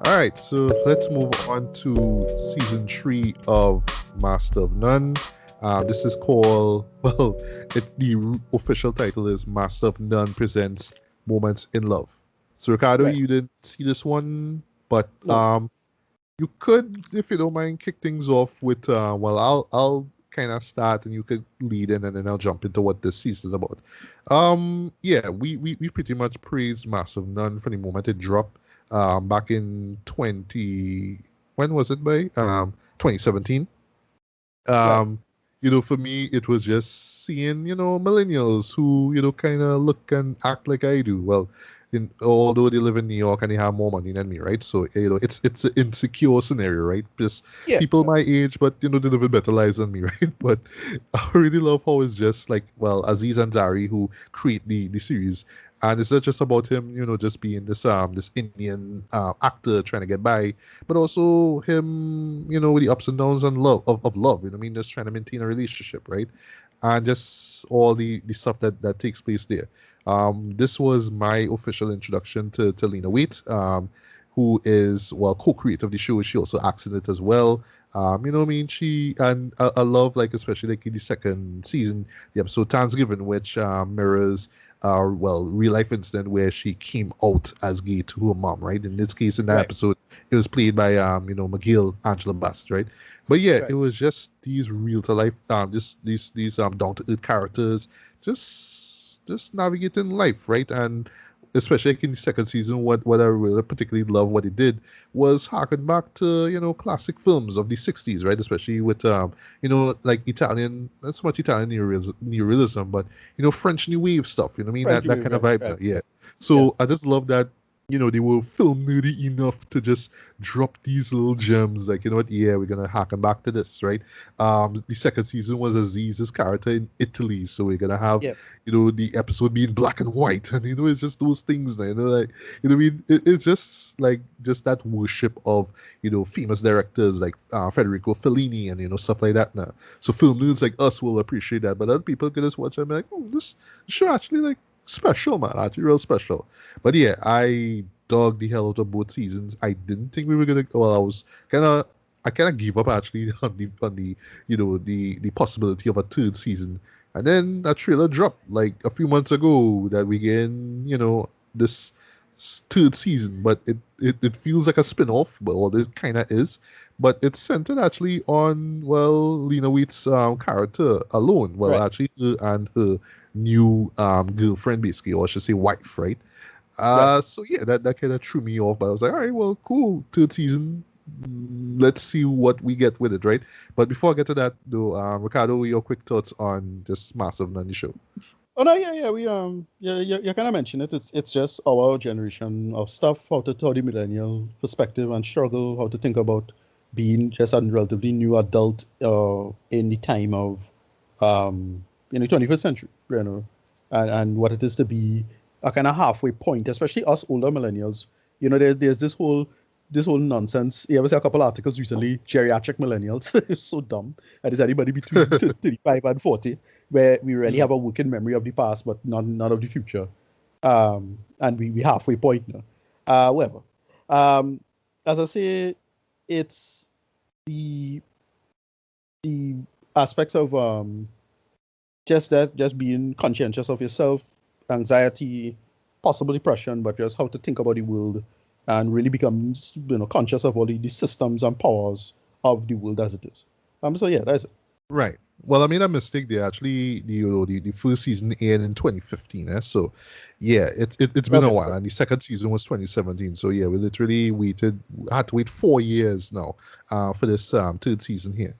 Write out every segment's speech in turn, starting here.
All right, so let's move on to season 3 of Master of None. This is called, well, the official title is Master of None Presents Moments in Love. So, Ricardo, Right. you didn't see this one, but No. you could, if you don't mind, kick things off with, well, I'll kind of start and you could lead in and then I'll jump into what this season is about. Yeah, we pretty much praised Master of None from the moment it dropped back in when was it by 2017. Right. For me it was just seeing millennials who kind of look and act like I do. Well, although they live in New York and they have more money than me, right? So it's an insecure scenario, right? Just Yeah. people my age, but they live in better lives than me, right? But I really love how it's just like, well, Aziz Ansari who create the series, and it's not just about him, just being this Indian actor trying to get by, but also him, with the ups and downs and of love. I mean, just trying to maintain a relationship, right? And just all the stuff that takes place there. This was my official introduction to Lena Waite, who is, well, co-creator of the show. She also acts in it as well. I mean, I love, like, especially like in the second season, the episode Thanksgiving, which mirrors well, real life incident where she came out as gay to her mom, right? In this case, in that Right. episode, it was played by McGill Angela Bassett, right? But yeah, it Right. was just these real to life, these down to earth characters, just navigating life, right? And especially like in the second season, what I really particularly love what it did was harken back to classic films of the '60s, right? Especially with like Italian, not so much Italian neorealism, but French New Wave stuff. You know what I mean? French That New kind of Right. vibe. Right. Yeah. Yeah. So I just love that. They were film nerdy enough to just drop these little gems. Like, you know what? Yeah, we're gonna harken back to this, right? The second season was Aziz's character in Italy, so we're gonna have Yeah. the episode being black and white, and it's just those things. Like, what I mean, it's just like just that worship of famous directors like Federico Fellini and stuff like that. Now, so film nerds like us will appreciate that, but other people can just watch it and be like, oh, this show actually like special, man, actually real special. But yeah, I dug the hell out of both seasons. I didn't think we were gonna. Well, I kind of gave up actually on the the possibility of a third season, and then a trailer dropped like a few months ago that we getting this third season, but it feels like a spin-off, but well, it kind of is. But it's centered actually on, well, Lena Waithe's character alone. Well, Right. actually, her and her new girlfriend, basically, or I should say wife, right? Right. So yeah, that kind of threw me off, but I was like, all right, well, cool, third season. Let's see what we get with it, right? But before I get to that, though, Ricardo, your quick thoughts on this massive Nanny show? Oh no, yeah, yeah. We yeah, you kind of mentioned it. It's just our generation of stuff, how the millennial perspective and struggle, how to think about being just a relatively new adult in the time of in the 21st century, and what it is to be a kind of halfway point, especially us older millennials. There's this whole nonsense. You ever see a couple articles recently, geriatric millennials? It's so dumb. And is anybody between 35 and 40, where we really have a working memory of the past, but none of the future. And we halfway point now. Whatever. Um, as I say, it's the the aspects of just being conscientious of yourself, anxiety, possible depression, but just how to think about the world and really become conscious of all the systems and powers of the world as it is. So yeah, that's it. Right. Well, I made a mistake there. Actually, the first season aired in 2015. So, yeah, it's been a Okay, while, right. and the second season was 2017. So yeah, we literally had to wait 4 years now, for this third season here.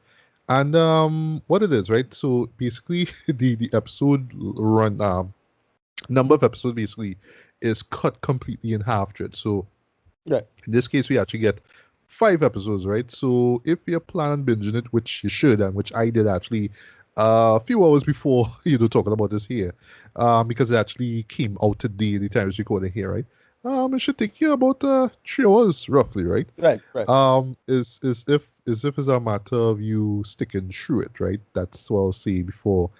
And what it is, right? So basically, the episode run number of episodes basically is cut completely in half, Dread. So Right. in this case, we actually get 5 episodes, right? So if you're planning binging it, which you should, and which I did actually a few hours before talking about this here, because it actually came out today, the time it's recording here, right? It should take you about 3 hours roughly, right? Right, right. Is if it's a matter of you sticking through it, right? That's what I'll say before.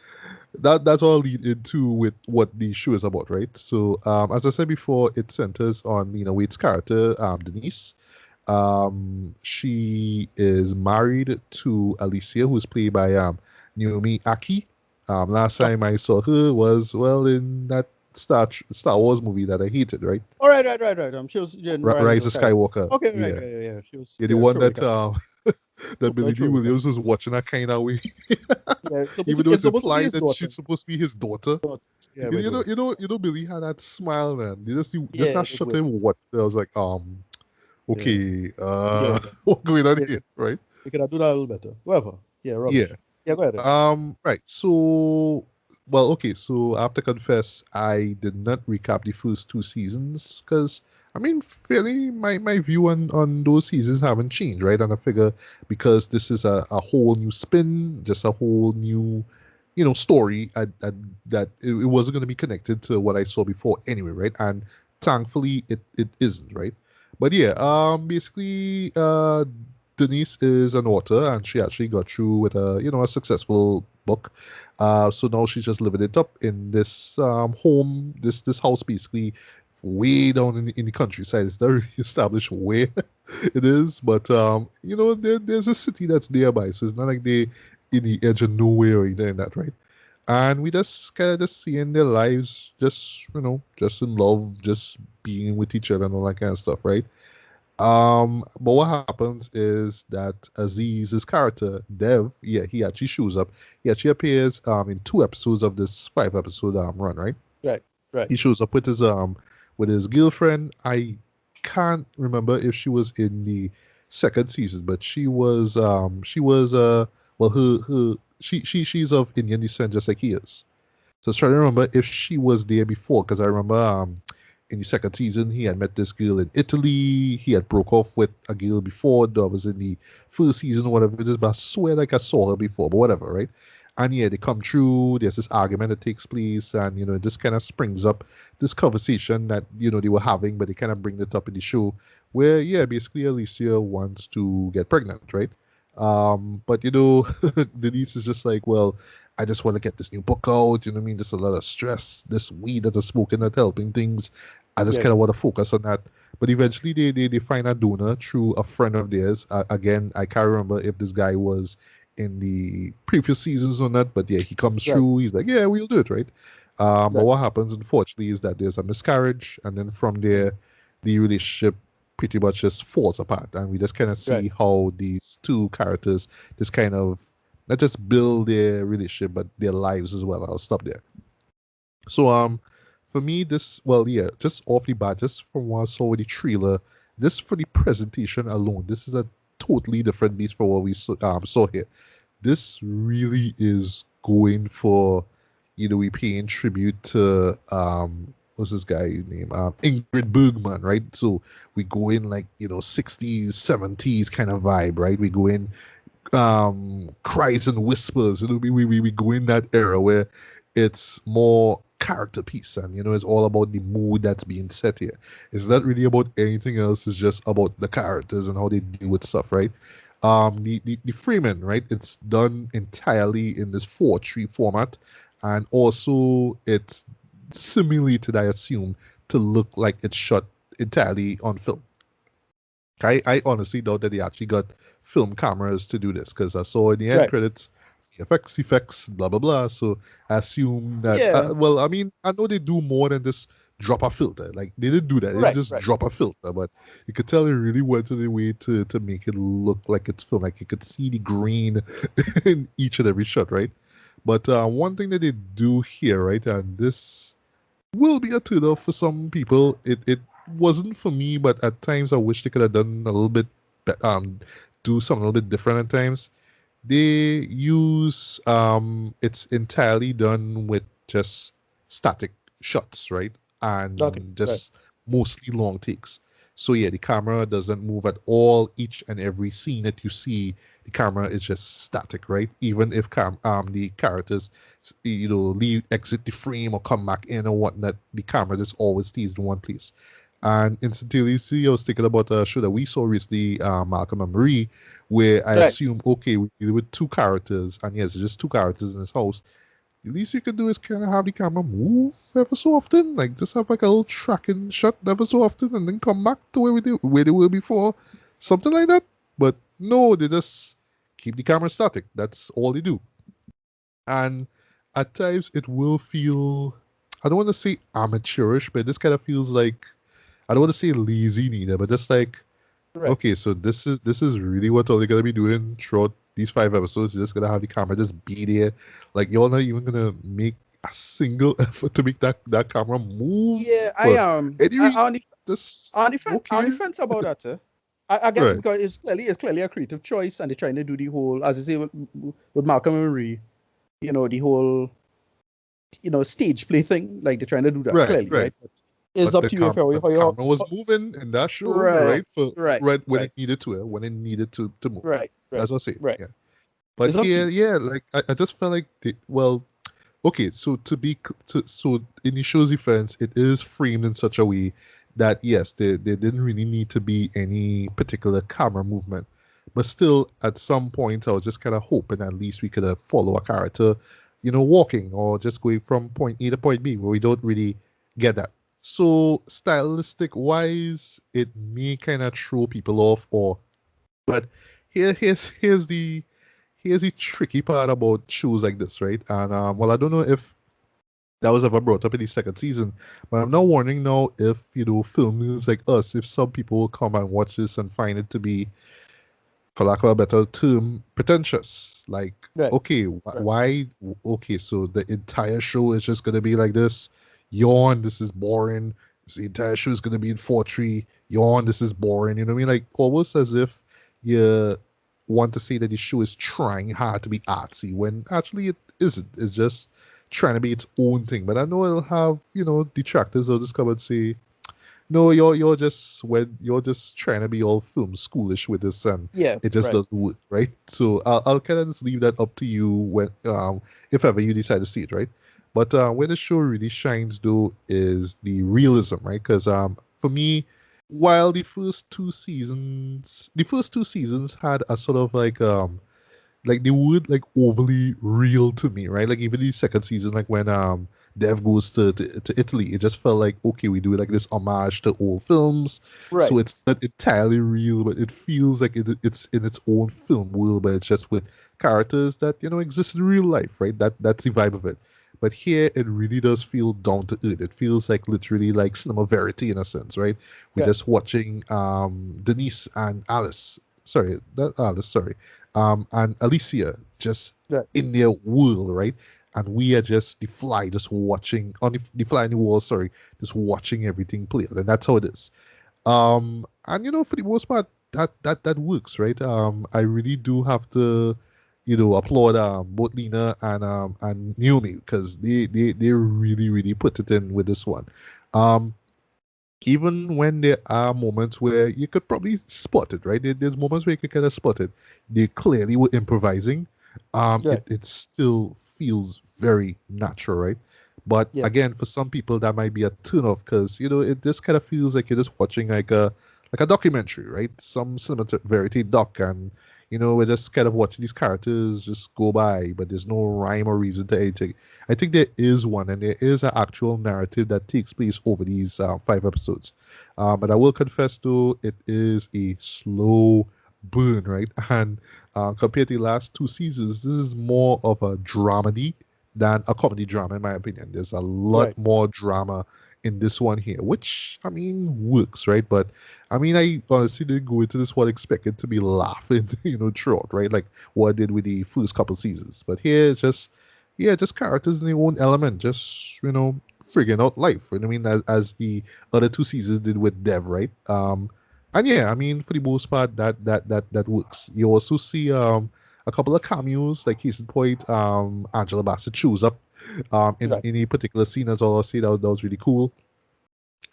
That's what I'll lead into with what the show is about, right? So, as I said before, it centers on Wade's character, Denise. She is married to Alicia, who's played by Naomi Aki. Last Oh, time I saw her was in that Star Wars movie that I hated, right? all right, right, right, right. She was in Rise Rise of of Skywalker. Skywalker. Okay, right, Yeah, yeah, yeah, yeah. She was yeah, the the one that troublemaker. that Billy D. Troublemaker. Williams was watching that kind of way, Yeah, it's supposed to even be. though It's it's supposed to be implied his that daughter. she's supposed to be his daughter. Yeah, You, by you the know, way. you know, you know, Billy had that smile, man. You just Yeah, that by the shut way. him what? I was like, Yeah, okay, yeah, what's going on yeah. here, right? We could have do that a little better. Whatever. Yeah, Yeah. rubbish. Yeah, go ahead. Then. Right. So, well, okay. So I have to confess, I did not recap the first 2 seasons because, I mean, fairly, my view on those seasons haven't changed, right? And I figure because this is a whole new spin, just a whole new, story, that it wasn't going to be connected to what I saw before anyway, right? And thankfully, it isn't, right? But yeah, basically, Denise is an author, and she actually got through with a successful book. So now she's just living it up in this home, this house, basically way down in the countryside. It's not really established where it is, but there's a city that's nearby, so it's not like they in the edge of nowhere or anything like that, right? And we just kind of just seeing their lives, just in love, just being with each other and all that kind of stuff, right? But what happens is that Aziz's character, Dev, yeah, he actually shows up. He actually appears in 2 episodes of this 5 episode run, right? Right, right. He shows up with his girlfriend. I can't remember if she was in the second season, but she was well her she's of Indian descent just like he is. So I was trying to remember if she was there before, because I remember in the second season he had met this girl in Italy. He had broke off with a girl before that was in the first season or whatever it is, but I swear like I saw her before, but whatever, right? And yeah, they come through. There's this argument that takes place, and it just kind of springs up this conversation that they were having, but they kind of bring it up in the show, where yeah, basically Alicia wants to get pregnant, right? But Denise is just like, well, I just want to get this new book out. You know what I mean? Just a lot of stress. This weed that I'm smoking not helping things. I just Yeah, kind of want to focus on that. But eventually, they find a donor through a friend of theirs. Again, I can't remember if this guy was in the previous seasons or not. But yeah, he comes right, through. He's like, yeah, we'll do it, right? But right, what happens, unfortunately, is that there's a miscarriage, and then from there, the relationship pretty much just falls apart, and we just kind of right, see how these two characters just kind of not just build their relationship but their lives as well. I'll stop there. So for me this, well, yeah, just off the bat, just from what I saw with the trailer, just for the presentation alone, this is a totally different beast from what we saw here. This really is going for, we paying tribute to what's this guy name? Ingrid Bergman, right? So we go in like, 60s, 70s kind of vibe, right? We go in cries and whispers. We go in that era where it's more character piece, and it's all about the mood that's being set here. It's not really about anything else. It's just about the characters and how they deal with stuff, right? The Freeman, right? It's done entirely in this 4:3 format, and also it's simulated, I assume, to look like it's shot entirely on film. I honestly doubt that they actually got film cameras to do this, because I saw in the end right. credits effects, blah blah blah. So I assume that, Yeah, well, I mean, I know they do more than just drop a filter. Like they didn't do that; they didn't right, just right. drop a filter, but you could tell they really went to the way to make it look like it's film. Like you could see the green in each and every shot, right? But one thing that they do here, right, and this will be a turn off for some people. It wasn't for me, but at times I wish they could have done a little bit, do something a little bit different at times. They use it's entirely done with just static shots, right? Okay, And right, just mostly long takes. So yeah, the camera doesn't move at all. Each and every scene that you see, the camera is just static, right? Even if the characters leave exit the frame or come back in or whatnot, the camera just always stays in one place. And instantaneously, I was thinking about a show that we saw recently, Malcolm and Marie, where I Right. assume, okay, we deal with two characters, and yes, just two characters in this house. The least you can do is kind of have the camera move ever so often, like just have like a little tracking shot ever so often, and then come back to where they were before, something like that. But no, they just keep the camera static. That's all they do. And at times it will feel, I don't want to say amateurish, but this kind of feels like, I don't want to say lazy neither, but just like, Right. okay, so this is really what all they're gonna be doing throughout these 5 episodes. You're just gonna have the camera just be there, like you're not even gonna make a single effort to make that camera move Yeah, I for am. any I reason. Just on the okay, fence about that. I get it right, because it's clearly a creative choice, and they're trying to do the whole, as you say, with Malcolm and Marie, the whole stage play thing. Like they're trying to do that right, clearly, right. right? But it's But up to you if but the camera was how moving in that show, right, right? For right, right when right, it needed to, when it needed to move. right, right, That's what I say. right. Yeah. But It's up to here, you. yeah, like I just felt like well, okay, so so in the show's defense, it is framed in such a way that yes, there didn't really need to be any particular camera movement, but still, at some point, I was just kind of hoping at least we could have follow a character, walking or just going from point A to point B, where we don't really get that. So stylistic wise, it may kind of throw people off, or but here's the tricky part about shows like this, right? And well, I don't know if that was ever brought up in the second season, but I'm now warning now if filmmakers like us, if some people will come and watch this and find it to be, for lack of a better term, pretentious. Like, Right, okay, right, why? Okay, so the entire show is just gonna be like this. Yawn, this is boring. The entire show is gonna be in 4:3. Yawn, this is boring. You know what I mean? Like almost as if you want to say that the show is trying hard to be artsy when actually it isn't. It's just trying to be its own thing. But I know it'll have detractors. They'll just come and say, no, you're just trying to be all film schoolish with this, and yeah, it just right, doesn't work, right? So I'll kind of just leave that up to you when if ever you decide to see it, right? But where the show really shines though is the realism, right? Because for me, while the first two seasons had a sort of like they would like overly real to me, right? Like even the second season, like when Dev goes to Italy, it just felt like okay, we do like this homage to old films, so right. it's not entirely real, but it feels like it's in its own film world, but it's just with characters that exist in real life, right? That's the vibe of it. But here, it really does feel down to earth. It feels like literally like cinema verity in a sense, right? We're Yeah, just watching Denise and Alice. Sorry, that Alice. Sorry, and Alicia just right, in their world, right? And we are just the fly, just watching on the fly in the wall. Sorry, just watching everything play out, and that's how it is. And for the most part, that works, right? I really do have to, applaud both Lena and Naomi because they really really put it in with this one. Um, even when there are moments where you could probably spot it, right? There's moments where you could kind of spot it. They clearly were improvising. right, It still feels very natural, right? But yeah, again, for some people that might be a turn off because it just kind of feels like you're just watching like a documentary, right? Some cinema verity doc, and we're just kind of watching these characters just go by, but there's no rhyme or reason to anything. I think there is one, and there is an actual narrative that takes place over these 5 episodes. But I will confess, though, it is a slow burn, right? And compared to the last two seasons, this is more of a dramedy than a comedy drama, in my opinion. There's a lot right. more drama in this one here, which I mean works, right? But I mean, I honestly didn't go into this one expecting to be laughing, throughout, right? Like what I did with the first couple seasons. But here it's just, yeah, just characters in their own element, just figuring out life. You know what I mean? As the other two seasons did with Dev, right? And yeah, I mean, for the most part, that works. You also see a couple of cameos, like case in point, Angela Bassett shows up in Right. any particular scene as well. I see that was really cool.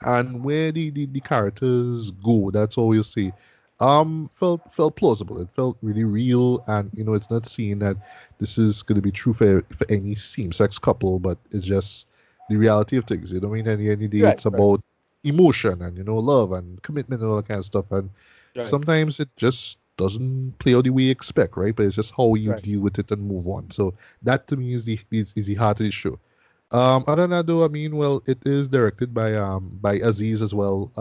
And where the characters go, that's all you see. Felt plausible. It felt really real, and it's not saying that this is going to be true for any same sex couple, but it's just the reality of things. You know what I mean? At the end of the day, Right. it's Right. about emotion and love and commitment and all that kind of stuff. And Right. sometimes it just doesn't play out the way you expect, right? But it's just how you Right. deal with it and move on. So that to me is the heart of the show. Other than that, though, I mean, well, it is directed by Aziz as well.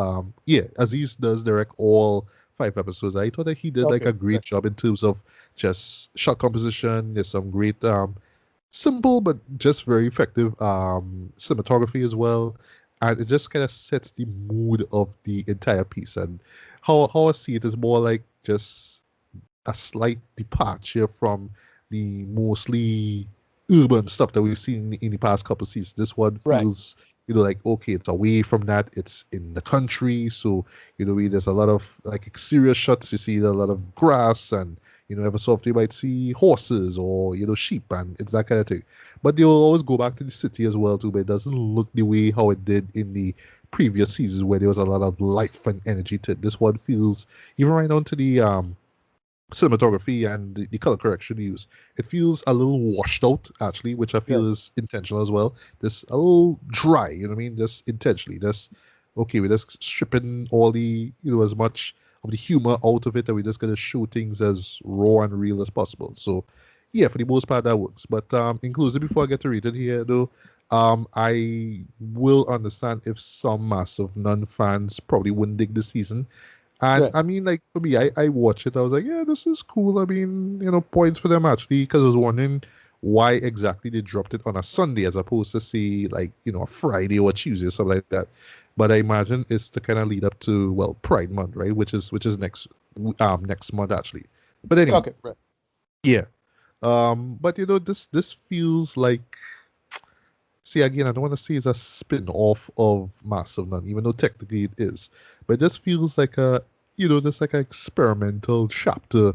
Yeah, Aziz does direct all 5 episodes. I thought that he did like Okay. a great Right. job in terms of just shot composition. There's some great simple but just very effective cinematography as well, and it just kind of sets the mood of the entire piece. And how I see it is more like just a slight departure from the mostly urban stuff that we've seen in the past couple of seasons. This one Right. feels, like okay, it's away from that. It's in the country, so there's a lot of like exterior shots. You see a lot of grass, and ever so often you might see horses or sheep, and it's that kind of thing. But they will always go back to the city as well too, but it doesn't look the way how it did in the previous seasons where there was a lot of life and energy to it. This one feels even right down to the cinematography and the color correction used. It feels a little washed out, actually, which I Right. feel is intentional as well. Just a little dry, you know what I mean? Just intentionally. Just, okay, we're just stripping all the, as much of the humor out of it, and we're just going to show things as raw and real as possible. So, yeah, for the most part, that works. But inclusive, before I get to rate it here, though, I will understand if some massive non-fans probably wouldn't dig the season, and Right. I mean, like for me, I watched it. I was like, yeah, this is cool. I mean, points for them actually, because I was wondering why exactly they dropped it on a Sunday as opposed to say like a Friday or Tuesday or something like that. But I imagine it's to kind of lead up to Pride Month, right? Which is next month actually. But anyway, Okay. Right. yeah. But this feels like, see, again, I don't want to say it's a spin-off of Massive None, even though technically it is. But it just feels like just like an experimental chapter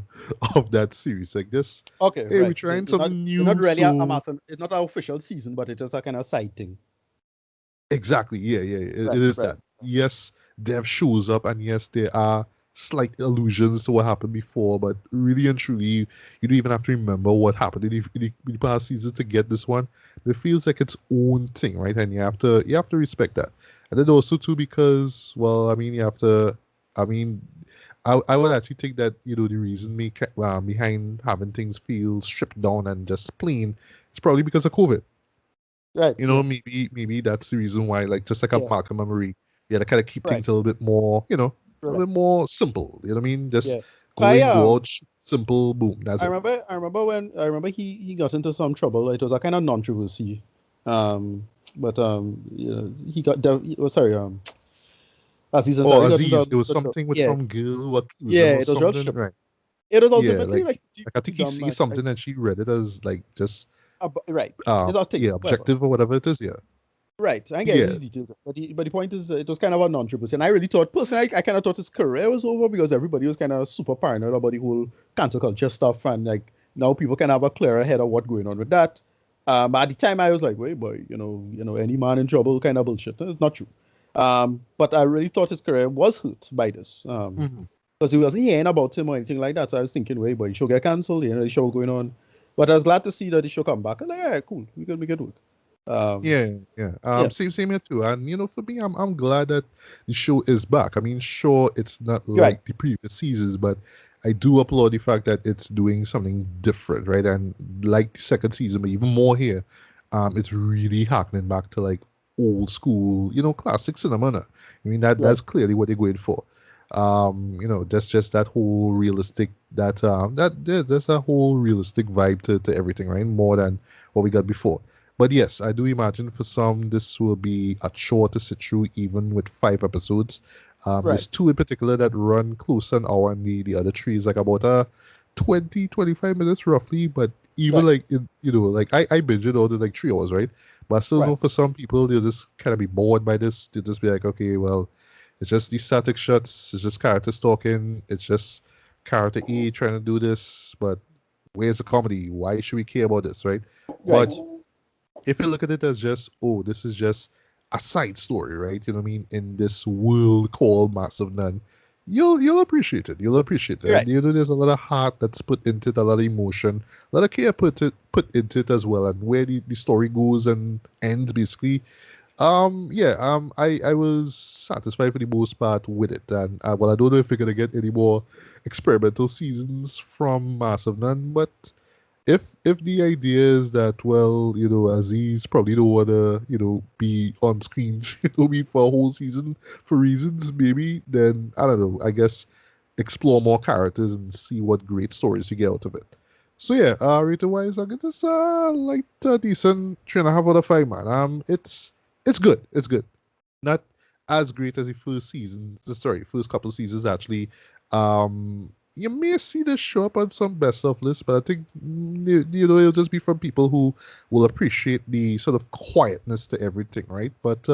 of that series. Like this, Okay. hey, we're Right. trying It's something not new, really a so massive. It's not an official season, but it's just a kind of side thing. exactly, yeah, yeah, it Right. is Right. that. Yes, Dev shows up, and yes, there are slight allusions to what happened before, but really and truly, you don't even have to remember what happened in the past season to get this one. It feels like its own thing, right? And you have to respect that. And then also too, because well, I mean, I mean, I would actually think that the reason behind having things feel stripped down and just plain is probably because of COVID. Right. Yeah. Maybe that's the reason why, like just like a Yeah. Malcolm and Marie, yeah, to kind of keep Right. things a little bit more, a little Right. bit more simple. You know what I mean? Just Yeah. go I in, go out, simple, boom, that's it. I remember he got into some trouble. It was a kind of controversy. But he got sorry, Aziz Oh, Ansari got into Aziz, it was trouble. something with Yeah. some girl who accused him Yeah, of it was real something, stupid. right? It was Yeah, ultimately like like I pretty think he dumb. sees something and she read it as like just Right. It's our take, yeah, whatever. objective or whatever it is. Yeah, Right. I get yeah, any details, but the point is, it was kind of a non-triple. And I really thought, personally, I kind of thought his career was over because everybody was kind of super paranoid about the whole cancel culture stuff, and like now people can have a clearer head of what's going on with that. At the time, I was like, wait, boy, any man in trouble kind of bullshit. It's not true. But I really thought his career was hurt by this. hmm Because he wasn't hearing about him or anything like that. So I was thinking, wait, boy, the show get cancelled, the show going on. But I was glad to see that the show come back. I was like, yeah, cool, we can make it work. Um, yeah, yeah. yeah, Same here too. And for me, I'm glad that the show is back. I mean, sure, it's not right, like the previous seasons, but I do applaud the fact that it's doing something different, right? And like the second season, but even more here, it's really harkening back to like old school, classic cinema. Now. I mean, that's right, clearly what they're going for. Just that whole realistic there's a whole realistic vibe to everything, right? More than what we got before. But yes, I do imagine for some this will be a chore to sit through, even with 5 episodes. right, There's two in particular that run close to an hour, and the other three is like about 20-25 minutes roughly. But even right, like like I binge it out in like 3 hours, right? But I still right, know for some people they'll just kind of be bored by this. They'll just be like, okay, well, it's just these static shots. It's just characters talking. It's just character A trying to do this. But where's the comedy? Why should we care about this, right? right, But if you look at it as just, oh, this is just a side story, right? You know what I mean? In this world called Massive None, you'll appreciate it. You'll appreciate it. And right, there's a lot of heart that's put into it, a lot of emotion, a lot of care put into it as well. And where the story goes and ends basically, I was satisfied for the most part with it, and well, I don't know if we're gonna get any more experimental seasons from Mass of None, but if the idea is that, well, Aziz probably don't wanna, be on screen, be for a whole season for reasons, maybe, then I don't know. I guess explore more characters and see what great stories you get out of it. So yeah, rating wise, I get this like a decent 3.5 out of 5, man. It's good. It's good. Not as great as the first season. Sorry, first couple of seasons actually. You may see this show up on some best of lists, but I think it'll just be from people who will appreciate the sort of quietness to everything, right? But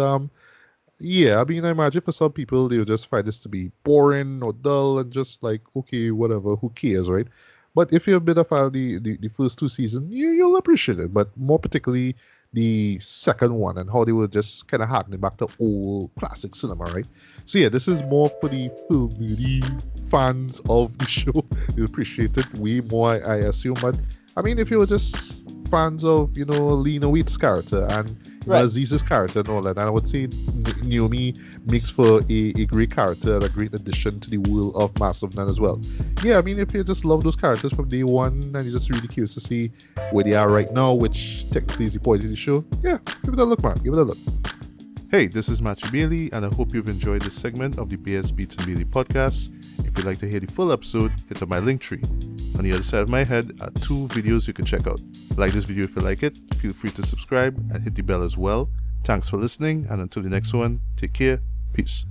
yeah, I mean, I imagine for some people they'll just find this to be boring or dull and just like, okay, whatever, who cares, right? But if you're a bit of the first two seasons, you'll appreciate it. But more particularly the second one and how they were just kind of harkening back to old classic cinema, right? So yeah, this is more for the film nerdy fans of the show. You appreciate it way more, I assume. But I mean, if you were just fans of Lena Waithe's character and Right. Aziz's character and all that, and I would say Naomi makes for a great character and a great addition to the world of Mass of None as well. Yeah, I mean, if you just love those characters from day one and you're just really curious to see where they are right now, which technically is the point of the show, yeah, give it a look, man. Give it a look. Hey, this is Matthew Bailey, and I hope you've enjoyed this segment of the BS Beats and Bailey podcast. If you'd like to hear the full episode, hit up my link tree. On the other side of my head are 2 videos you can check out. Like this video if you like it, feel free to subscribe and hit the bell as well. Thanks for listening, and until the next one, take care, peace.